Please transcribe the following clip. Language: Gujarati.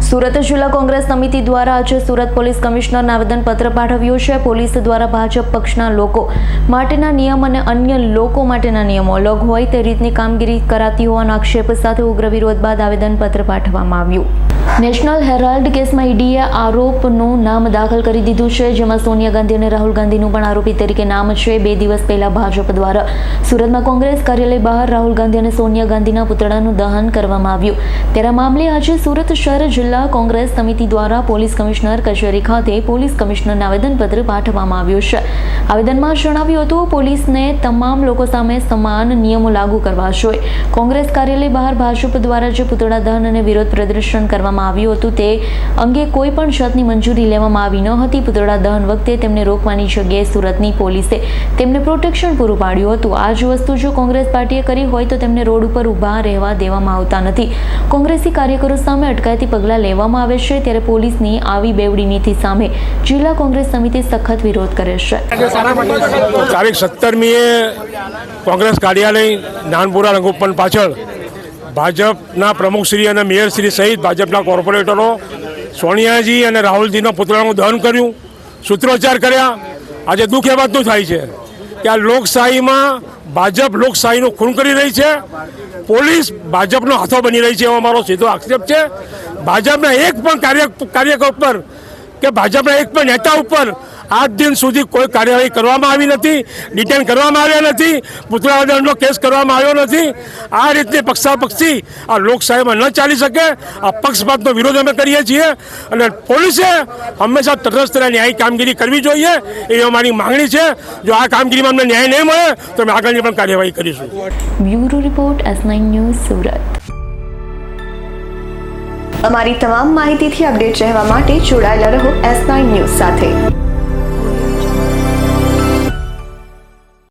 સુરત જિલ્લા કોંગ્રેસ સમિતિ દ્વારા આજે સુરત પોલીસ કમિશનરને આવેદનપત્ર પાઠવ્યું છે। પોલીસ દ્વારા ભાજપ પક્ષના લોકો માટેના નિયમ અને અન્ય લોકો માટેના નિયમો અલગ હોય તે રીતની કામગીરી કરાતી હોવાના આક્ષેપ સાથે ઉગ્ર વિરોધ બાદ આવેદનપત્ર પાઠવવામાં આવ્યું। નેશનલ હેરાલ્ડ કેસમાં ઈડીએ આરોપનું નામ દાખલ કરી દીધું છે, જેમાં સોનિયા ગાંધી અને રાહુલ ગાંધીનું પણ આરોપી તરીકે નામ છે। 2 દિવસ પહેલા ભાજપ દ્વારા સુરતમાં કોંગ્રેસ કાર્યાલય બહાર રાહુલ ગાંધી અને સોનિયા ગાંધીના પુતળાનું દહન કરવામાં આવ્યું। ત્યારે મામલે આજે સુરત શહેર જિલ્લા કોંગ્રેસ સમિતિ દ્વારા પોલીસ કમિશનર કચેરી ખાતે પોલીસ કમિશનરને આવેદનપત્ર પાઠવવામાં આવ્યું છે। આવેદનમાં જણાવ્યું હતું, પોલીસને તમામ લોકો સામે સમાન નિયમો લાગુ કરવા જોઈએ। કોંગ્રેસ કાર્યાલય બહાર ભાજપ દ્વારા જે પુતળા દહન અને વિરોધ પ્રદર્શન કરવામાં આવ્યું હતું તે અંગે કોઈ પણ જાતની મંજૂરી લેવામાં આવી ન હતી। પુતળા દહન વખતે તેમને રોકવાની જગ્યાએ સુરતની પોલીસે તેમને પ્રોટેક્શન પૂરું પાડ્યું હતું। આ જ વસ્તુ જો કોંગ્રેસ પાર્ટીએ કરી હોય તો તેમને રોડ ઉપર ઊભા રહેવા દેવામાં આવતા નથી। કોંગ્રેસી કાર્યકરો સામે અટકાયતી પગલાં લેવામાં આવે છે, ત્યારે પોલીસની આવી બેવડી નીતિ સામે જિલ્લા કોંગ્રેસ સમિતિ સખત વિરોધ કરે છે। તારીખ 17મીએ કોંગ્રેસ કાર્યાલય નાનપુરા રંગોપન પાછળ ભાજપના પ્રમુખશ્રી અને મેયરશ્રી સહિત ભાજપના કોર્પોરેટરો સોનિયાજી અને રાહુલજીના પુતળાનું દહન કર્યું, સૂત્રોચ્ચાર કર્યા। આજે દુઃખ એ વાતનું થાય છે કે આ લોકશાહીમાં ભાજપ લોકશાહીનું ખૂન કરી રહી છે, પોલીસ ભાજપનો હાથો બની રહી છે એવો મારો સીધો આક્ષેપ છે। ભાજપના એક પણ કાર્યકર ઉપર કે ભાજપના એક પણ નેતા ઉપર આજ દિન સુધી કોઈ કાર્યવાહી કરવામાં આવી નથી, ડિટેન કરવામાં આવ્યા નથી, પુતળા દહનનો કેસ કરવામાં આવ્યો નથી। આ રીતે પક્ષાપક્ષી આ લોકશાહીમાં ન ચાલી શકે। આ પક્ષપાતનો વિરોધ અમે કરીએ છીએ અને પોલીસે હંમેશા તટસ્થ ન્યાયી કામગીરી કરવી જોઈએ એ અમારી માંગણી છે। જો આ કામગીરીમાં અમને ન્યાય નહીં મળે તો અમે આગળની પણ કાર્યવાહી કરીશું। Bureau report S9 news Surat. અમારી તમામ માહિતીથી અપડેટ રહેવા માટે જોડાયેલા રહો S9 ન્યૂઝ સાથે।